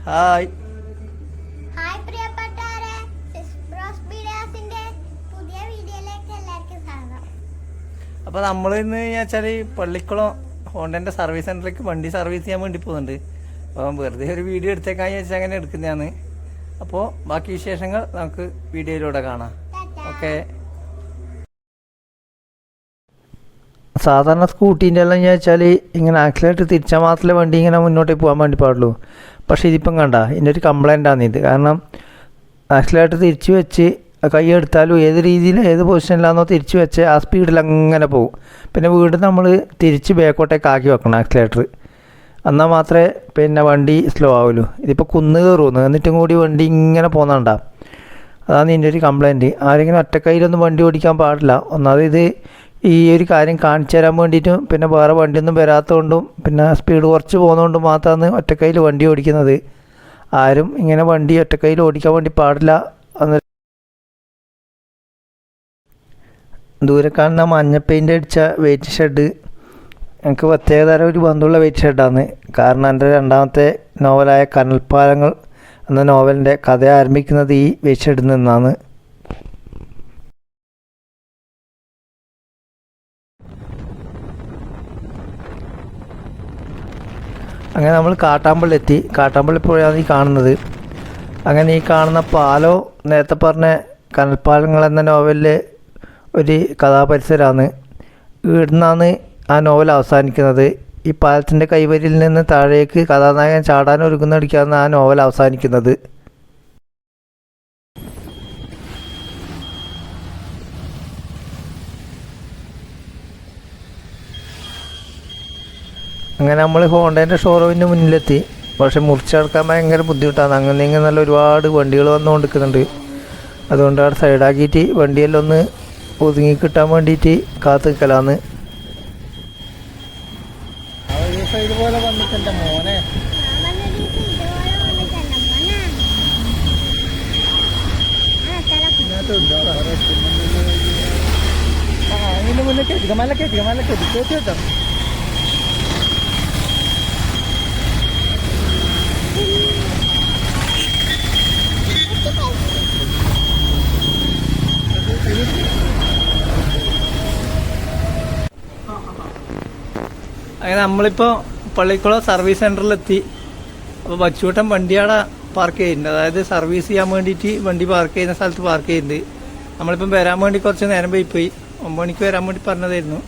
Hi. Hi പ്രിയപ്പെട്ടവരെ, bros വീഡിയോസിന്റെ പുതിയ വീഡിയോയിലേക്ക് എല്ലാവർക്കും സ്വാഗതം. അപ്പോൾ നമ്മൾ ഇന്ന് വെച്ചാൽ പള്ളിക്കുളം ഹോണ്ടൻ്റെ സർവീസ് സെൻറ്ററിലേക്ക് വണ്ടി സർവീസ് ചെയ്യാൻ വേണ്ടി പോകുന്നുണ്ട്. അപ്പം വെറുതെ ഒരു വീഡിയോ എടുത്തേക്കാന്ന് വെച്ചാൽ അങ്ങനെ എടുക്കുന്നതാണ്. അപ്പോൾ ബാക്കി വിശേഷങ്ങൾ നമുക്ക് വീഡിയോയിലൂടെ കാണാം. ഓക്കെ. സാധാരണ സ്കൂട്ടീൻ്റെ എല്ലാം വെച്ചാൽ ഇങ്ങനെ ആക്സിലേറ്റർ തിരിച്ചാൽ മാത്രമേ വണ്ടി ഇങ്ങനെ മുന്നോട്ടേക്ക് പോകാൻ വേണ്ടി പാടുള്ളൂ. പക്ഷേ ഇതിപ്പം കണ്ട ഇതിൻ്റെ ഒരു കംപ്ലൈൻ്റാണ് ഇത്. കാരണം ആക്സിലേറ്റർ തിരിച്ച് വെച്ച് കൈ എടുത്താലും ഏത് രീതിയിൽ ഏത് പൊസിഷനിലാണെന്നോ തിരിച്ച് വെച്ച് ആ സ്പീഡിൽ അങ്ങനെ പോകും. പിന്നെ വീണ്ടും നമ്മൾ തിരിച്ച് ബാക്കോട്ടേക്ക് ആക്കി വെക്കണം ആക്സിലേറ്റർ. എന്നാൽ മാത്രമേ പിന്നെ വണ്ടി സ്ലോ ആവുള്ളൂ. ഇതിപ്പോൾ കുന്ന് കയറുന്നു എന്നിട്ടും കൂടി വണ്ടി ഇങ്ങനെ പോകുന്നുണ്ടാ. അതാണ് ഇതിൻ്റെ ഒരു കംപ്ലൈൻറ്റ്. ആരെങ്കിലും ഒറ്റക്കൈയിലൊന്നും വണ്ടി ഓടിക്കാൻ പാടില്ല. ഒന്നാമത് ഇത് ഈ ഒരു കാര്യം കാണിച്ചു തരാൻ വേണ്ടിയിട്ടും പിന്നെ വേറെ വണ്ടിയൊന്നും വരാത്തതുകൊണ്ടും പിന്നെ സ്പീഡ് കുറച്ച് പോകുന്നതുകൊണ്ടും മാത്രമാണ് ഒറ്റക്കൈയിൽ വണ്ടി ഓടിക്കുന്നത്. ആരും ഇങ്ങനെ വണ്ടി ഒറ്റക്കൈയിൽ ഓടിക്കാൻ വേണ്ടി പാടില്ല. ദൂരെ കാണുന്ന മഞ്ഞ പെയിൻ്റ് അടിച്ച വെയിറ്റ് ഷെഡ് എനിക്ക് പ്രത്യേകതരം ഒരു ബന്ധമുള്ള വെയിറ്റ് ഷെഡാണ്. കാരണം എൻ്റെ രണ്ടാമത്തെ നോവലായ കനൽപ്പാലങ്ങൾ എന്ന നോവലിൻ്റെ കഥ ആരംഭിക്കുന്നത് ഈ വെയിറ്റ് ഷെഡിൽ നിന്നാണ്. അങ്ങനെ നമ്മൾ കാട്ടാമ്പള്ളി എത്തി. കാട്ടാമ്പള്ളി പുഴയാണ് ഈ കാണുന്നത്. അങ്ങനെ ഈ കാണുന്ന പാലോ നേരത്തെ പറഞ്ഞ കനൽപ്പാലങ്ങൾ എന്ന നോവലിലെ ഒരു കഥാപരിസരമാണ്. ഇവിടുന്നാണ് ആ നോവൽ അവസാനിക്കുന്നത്. ഈ പാലത്തിൻ്റെ കൈവരിയിൽ നിന്ന് താഴേക്ക് കഥാനായകൻ ചാടാൻ ഒരുങ്ങുന്നടിക്കാണ് ആ നോവൽ അവസാനിക്കുന്നത്. അങ്ങനെ നമ്മൾ ഹോണ്ടേൻ്റെ ഷോറൂമിൻ്റെ മുന്നിലെത്തി. പക്ഷെ മുറിച്ചടക്കാൻ ഭയങ്കര ബുദ്ധിമുട്ടാണ്. അങ്ങനെ ഇങ്ങനെ നല്ല ഒരുപാട് വണ്ടികൾ വന്നുകൊണ്ടിരിക്കുന്നുണ്ട്. അതുകൊണ്ട് അവിടെ സൈഡാക്കിയിട്ട് വണ്ടിയെല്ലാം ഒന്ന് ഒതുങ്ങി കിട്ടാൻ വേണ്ടിയിട്ട് കാത്തു നിൽക്കലാന്ന്. ഇതുപോലെ വന്നിട്ടുണ്ട് മോനെ. അതിന് മുന്നേ കേട്ടിക്ക മല കേട്ടോ. അങ്ങനെ നമ്മളിപ്പോൾ പള്ളിക്കുളം സർവീസ് സെൻറ്ററിലെത്തി. അപ്പോൾ ബച്ചൂട്ടൻ വണ്ടി അവിടെ പാർക്ക് ചെയ്യുന്നുണ്ട്. അതായത് സർവീസ് ചെയ്യാൻ വേണ്ടിയിട്ട് വണ്ടി പാർക്ക് ചെയ്യുന്ന സ്ഥലത്ത് പാർക്ക് ചെയ്യുന്നുണ്ട്. നമ്മളിപ്പം വരാൻ വേണ്ടി കുറച്ച് നേരം പോയി 9 മണിക്ക് വരാൻ വേണ്ടി പറഞ്ഞതായിരുന്നു.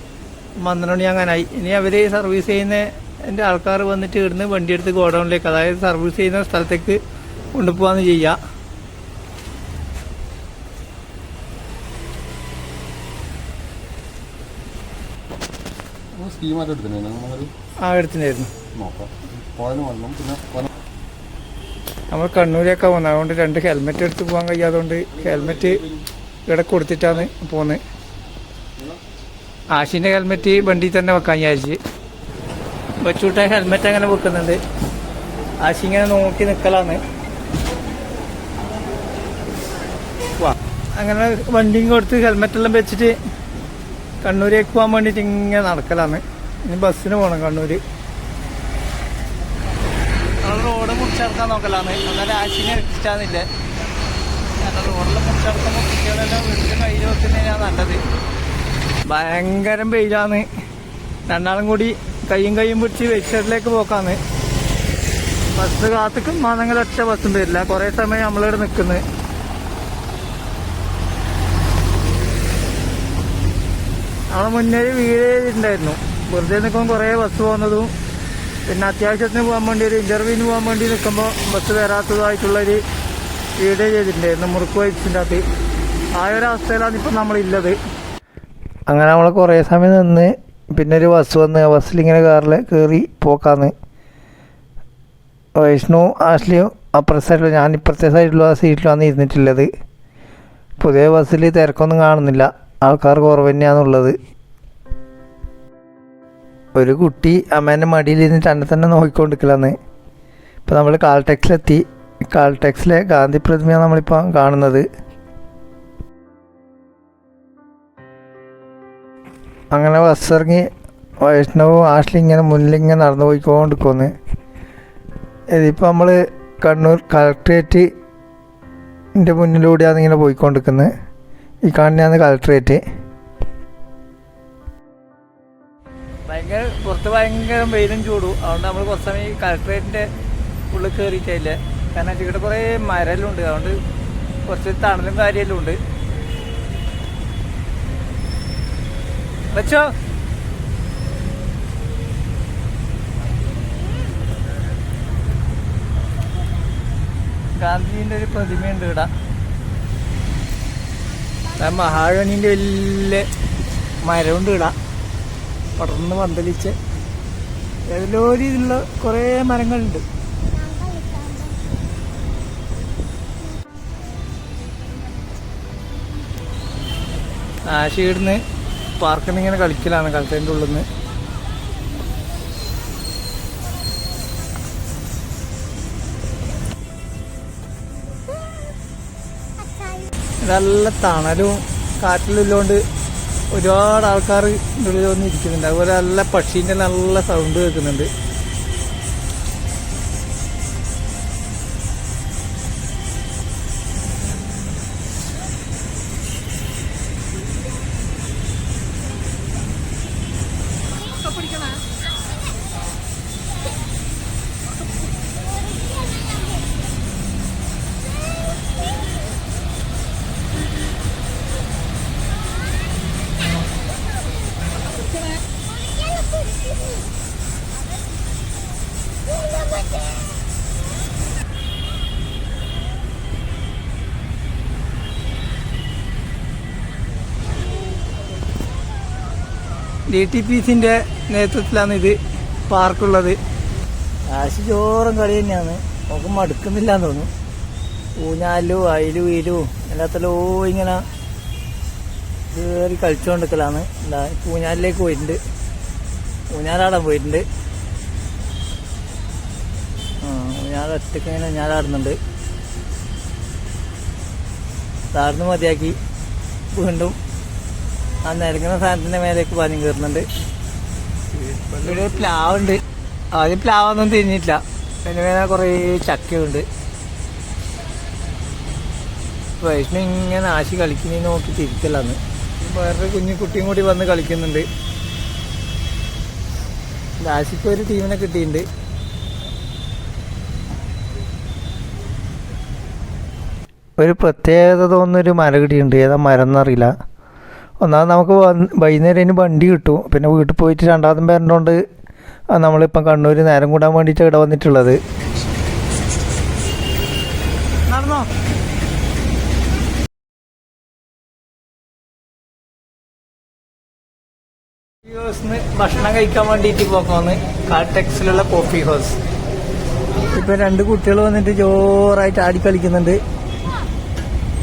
12 മണി അങ്ങനായി. ഇനി അവർ സർവീസ് ചെയ്യുന്ന എൻ്റെ ആൾക്കാർ വന്നിട്ട് ഇവിടുന്ന് വണ്ടി എടുത്ത് ഗോഡൗണിലേക്ക്, അതായത് സർവീസ് ചെയ്യുന്ന സ്ഥലത്തേക്ക് കൊണ്ടുപോകാന്ന് ചെയ്യുക. എടുത്തിട്ടുണ്ടായിരുന്നു. നമ്മൾ കണ്ണൂരൊക്കെ പോകുന്നത്. അതുകൊണ്ട് 2 ഹെൽമെറ്റ് എടുത്ത് പോകാൻ കഴിയാത്തതുകൊണ്ട് ഹെൽമെറ്റ് ഇവിടെ കൊടുത്തിട്ടാണ് പോകുന്നത്. ആശിൻ്റെ ഹെൽമെറ്റ് വണ്ടിയിൽ തന്നെ വെക്കാൻ വിചാരിച്ച്. ബച്ചൂട്ട ഹെൽമെറ്റ് അങ്ങനെ വെക്കുന്നുണ്ട്. ആശി ഇങ്ങനെ നോക്കി നിൽക്കലാണ്. അങ്ങനെ വണ്ടിയും കൊടുത്ത് ഹെൽമെറ്റെല്ലാം വെച്ചിട്ട് കണ്ണൂരേക്ക് പോകാൻ വേണ്ടിയിട്ട് ഇങ്ങനെ നടക്കലാണ്. ഇനി ബസ്സിന് പോകണം കണ്ണൂർ. നമ്മൾ റോഡ് മുറിച്ചടക്കാൻ നോക്കലാണ്. എന്നാലും ആശിനെ എത്തിച്ചാന്നില്ല. കാരണം റോഡിൽ മുറിച്ചടക്കുമ്പോൾ കുട്ടികളെല്ലാം വീട്ടിൽ കയ്യിൽ വെക്കുന്നതിനാണ് നല്ലത്. ഭയങ്കരം വെയിലാണ്. രണ്ടാളും കൂടി കയ്യും പിടിച്ച് വെയിറ്റ് പോക്കാണ്. ബസ് കാത്തിക്കും ആണെങ്കിൽ ഒറ്റ ബസ്സും വരില്ല. കുറേ സമയം നമ്മളിവിടെ നിൽക്കുന്നത്. അവിടെ മുന്നേ വീട് ചെയ്തിട്ടുണ്ടായിരുന്നു. വെറുതെ നിൽക്കുമ്പോൾ കുറേ ബസ് പോകുന്നതും പിന്നെ അത്യാവശ്യത്തിന് പോകാൻ വേണ്ടി ഒരു ഇൻ്റർവ്യൂവിന് പോകാൻ വേണ്ടി നിൽക്കുമ്പോൾ ബസ് വരാത്തതുമായിട്ടുള്ളൊരു വീഡിയോ ചെയ്തിട്ടുണ്ടായിരുന്നു മുറുക്ക് വൈറ്റ്സിൻ്റെ അകത്ത്. ആ ഒരു അവസ്ഥയിലാണ് ഇപ്പം നമ്മളില്ലത്. അങ്ങനെ നമ്മൾ കുറേ സമയം നിന്ന് പിന്നെ ഒരു ബസ് വന്ന് ആ ബസ്സിലിങ്ങനെ കാറിൽ കയറി പോക്കാന്ന്. വൈഷ്ണു ആഷ്ലിയും അപ്പുറത്തെ സൈഡിലും ഞാൻ ഇപ്പുറത്തെ സൈഡിലും ആ സീറ്റിലാണ് ഇരുന്നിട്ടുള്ളത്. പുതിയ ബസ്സിൽ തിരക്കൊന്നും കാണുന്നില്ല. ആൾക്കാർ കുറവ് തന്നെയാണുള്ളത്. ഒരു കുട്ടി അമ്മേൻ്റെ മടിയിലിരുന്നിട്ട് തന്നെ നോക്കിക്കൊണ്ടിരിക്കലാന്ന്. ഇപ്പോൾ നമ്മൾ കാൽടെക്സിലെത്തി. കാൽടെക്സിലെ ഗാന്ധി പ്രതിമയാണ് നമ്മളിപ്പോൾ കാണുന്നത്. അങ്ങനെ ബസ് ഇറങ്ങി വൈഷ്ണവും ആഷ്ലി ഇങ്ങനെ മുന്നിലിങ്ങനെ നടന്നു പോയിക്കൊണ്ടിരിക്കുമെന്ന്. ഇതിപ്പോൾ നമ്മൾ കണ്ണൂർ കളക്ട്രേറ്റിൻ്റെ മുന്നിലൂടെയാണ് ഇങ്ങനെ പോയിക്കൊണ്ടിരിക്കുന്നത്. ഈ കാണുന്നതാണ് കളക്ട്രേറ്റ്. പുറത്ത് ഭയങ്കര വെയിലും ചൂടും. അതുകൊണ്ട് നമ്മൾ കുറച്ച് സമയം ഈ കളക്ട്രേറ്റിൻ്റെ ഉള്ളിൽ കയറിയിട്ടില്ല. കാരണം ഇവിടെ കുറേ മരമെല്ലാം ഉണ്ട്. അതുകൊണ്ട് കുറച്ച് തണലും കാര്യമെല്ലാം ഉണ്ട്. വെച്ചോ ഗാന്ധിജിൻ്റെ ഒരു പ്രതിമയുണ്ട് ഇവിടെ. മഹാഗണിൻ്റെ വലിയ മരമുണ്ട് ഇവിടെ, പടർന്ന് പന്തലിച്ച്. ഏതെല്ലോ രീതിയിലുള്ള കുറേ മരങ്ങളുണ്ട്. ആശി ഇവിടുന്ന് പാർക്കിൽ നിന്ന് ഇങ്ങനെ കളിക്കലാണ് കളക്ടറിൻ്റെ ഉള്ളിൽ നിന്ന്. നല്ല തണലും കാറ്റിലും ഇല്ലോണ്ട് ഒരുപാട് ആൾക്കാർ ഉള്ളിൽ വന്ന് ഇരിക്കുന്നുണ്ട്. അതുപോലെ നല്ല പക്ഷീൻ്റെ നല്ല സൗണ്ട് കേൾക്കുന്നുണ്ട്. DTPCൻ്റെ നേതൃത്വത്തിലാണ് ഇത് പാർക്കുള്ളത്. ആശി ചോറും കളി തന്നെയാണ്. നമുക്ക് മടുക്കുന്നില്ലാന്ന് തോന്നുന്നു. ഊഞ്ഞാലും അയിലും വീലും എല്ലാത്തല്ലോ ഇങ്ങനെ കയറി കളിച്ചുകൊണ്ടിരിക്കലാണ്. എന്താ ഊഞ്ഞാലിലേക്ക് പോയിട്ടുണ്ട്, ഊഞ്ഞാലാടാൻ പോയിട്ടുണ്ട്. ഊഞ്ഞാലൊറ്റക്ക് ഇങ്ങനെ ഊഞ്ഞാലാടുന്നുണ്ട്. താഴ്ന്നു മതിയാക്കി വീണ്ടും ആ നിരങ്ങുന്ന സാധനത്തിൻ്റെ മേലേക്ക് പാഞ്ഞു കയറുന്നുണ്ട്. ഇവിടെ പ്ലാവുണ്ട്. ആദ്യം പ്ലാവൊന്നും തിരിഞ്ഞിട്ടില്ല. അതിന് മേലെ കുറേ ചക്കയുണ്ട്. വൈഷ്ണു ഇങ്ങനെ ആശി കളിക്കുന്നതിന് നോക്കി തിരിക്കലാന്ന്. വേറൊരു കുഞ്ഞു കുട്ടിയും കൂടി വന്ന് കളിക്കുന്നുണ്ട്. ആശിക്ക് ഒരു ടീമിനെ കിട്ടിയിട്ടുണ്ട്. ഒരു പ്രത്യേകത തോന്നുന്നൊരു മരകിടിയുണ്ട്. ഏതാ മരം എന്നറിയില്ല. ഒന്നാമത് നമുക്ക് വൈകുന്നേരം അതിന് വണ്ടി കിട്ടും. പിന്നെ വീട്ടിൽ പോയിട്ട് രണ്ടാമതും പേരുണ്ടോണ്ട് നമ്മളിപ്പം കണ്ണൂർ നേരം കൂടാൻ വേണ്ടിയിട്ട് ഇവിടെ വന്നിട്ടുള്ളത്. നടന്നോ ഭക്ഷണം കഴിക്കാൻ വേണ്ടിയിട്ട് പോക്കാന്ന് കാൾടെക്സിലുള്ള കോഫി ഹൗസ്. ഇപ്പം 2 കുട്ടികൾ വന്നിട്ട് ജോറായിട്ട് ആടിക്കളിക്കുന്നുണ്ട്.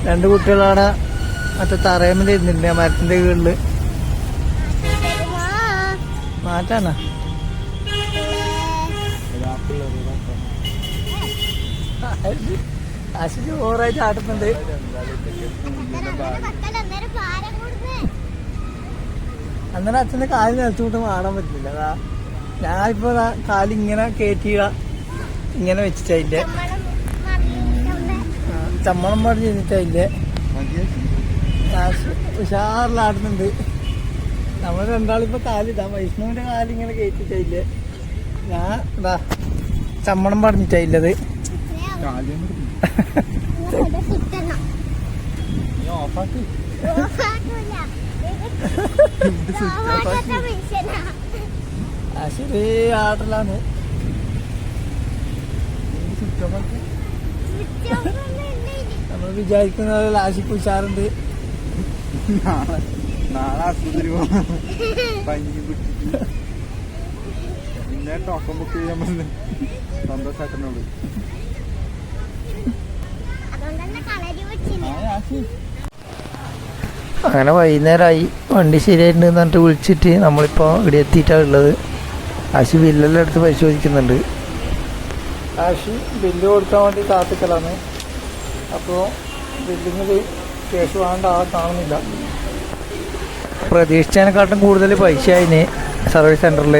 2 കുട്ടികളാണ് മറ്റേ തറയമ്മൽ ഇരുന്നിട്ടുണ്ട് മരത്തിന്റെ കീഴില്. മാറ്റാണോ ആശി ജോറായിട്ട് ആട്ടുന്നുണ്ട്. അന്നേരം അച്ഛൻ്റെ കാല് നിലത്തുകൂട്ട് മാടാൻ പറ്റില്ല. അതാ ഞാനിപ്പോ കാലിങ്ങനെ കയറ്റിയിട ഇങ്ങനെ വെച്ചിട്ടതിന്റെ ചമ്മണം പാട് ചെയ്തിട്ടതിന്റെ ഉഷാറിലാടുന്നുണ്ട്. നമ്മൾ രണ്ടാളിപ്പോ കാലിതാ വൈഷ്ണുവിന്റെ കാലിങ്ങനെ കയറ്റിട്ടില്ലേ. ഞാൻ ഇതാ ചമ്മണം പറഞ്ഞിട്ടില്ലത്. ശരി ആടലാണ്. നമ്മൾ വിചാരിക്കുന്ന പോലെ ആശിക്ക് ഉഷാറുണ്ട്. നാളെ ആശുപത്രി പനി പിടിച്ചിട്ട് പിന്നെ ടോക്കൺ ബുക്ക് ചെയ്യാൻ പറ്റുന്ന സന്തോഷാട്ടനോട്. അങ്ങനെ വൈകുന്നേരമായി. വണ്ടി ശരിയായിട്ടുണ്ട് എന്നിട്ട് വിളിച്ചിട്ട് നമ്മളിപ്പോൾ ഇവിടെ എത്തിയിട്ടാണ് ഉള്ളത്. ആശി ബില്ലെല്ലാം എടുത്ത് പരിശോധിക്കുന്നുണ്ട്. ആശി ബില്ല് കൊടുക്കാൻ വേണ്ടി കാത്തിക്കലാണ്. അപ്പോൾ ബില്ലിങ്ങിൽ കേസ് വേണ്ട ആളെ കാണുന്നില്ല. പ്രതീക്ഷിച്ചതിനെക്കാട്ടും കൂടുതൽ പൈസ ആയിന് സർവീസ് സെൻ്ററിൽ.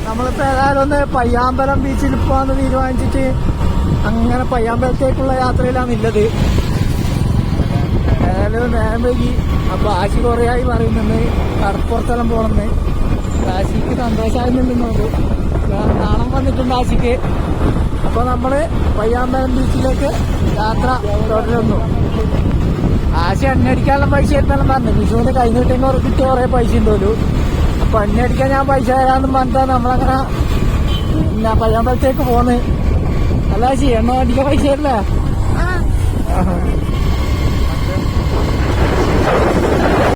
നമ്മളിപ്പോ ഏതായാലും ഒന്ന് പയ്യാമ്പലം ബീച്ചിൽ പോവാന്ന് തീരുമാനിച്ചിട്ട് അങ്ങനെ പയ്യാമ്പലത്തേക്കുള്ള യാത്രയിലാണുള്ളത്. ഏതായാലും നേരം വൈകി. അപ്പൊ ആശി കുറേയായി പറയുന്നുണ്ട് കടപ്പുറത്തെല്ലാം പോണെന്ന്. ആശിക്ക് സന്തോഷമായിരുന്നുണ്ട്, നാണം വന്നിട്ടുണ്ട് ആശിക്ക്. അപ്പൊ നമ്മള് പയ്യാമ്പലം ബീച്ചിലേക്ക് യാത്ര തുടരുന്നു. ആശ എണ്ണയടിക്കാനുള്ള പൈസ എടുത്താലും പറഞ്ഞു. വിഷുവിന് കൈ നീട്ടിന് കിട്ടിയ കുറെ പൈസ ഉണ്ടല്ലോ. അപ്പൊ എണ്ണയടിക്കാൻ ഞാൻ പൈസ തരാമെന്നും പറഞ്ഞാ നമ്മളങ്ങനെ പിന്നെ പയ്യാമ്പലത്തേക്ക് പോന്ന്. അല്ല ആശി എണ്ണ അടിക്കാൻ പൈസ അല്ലേ?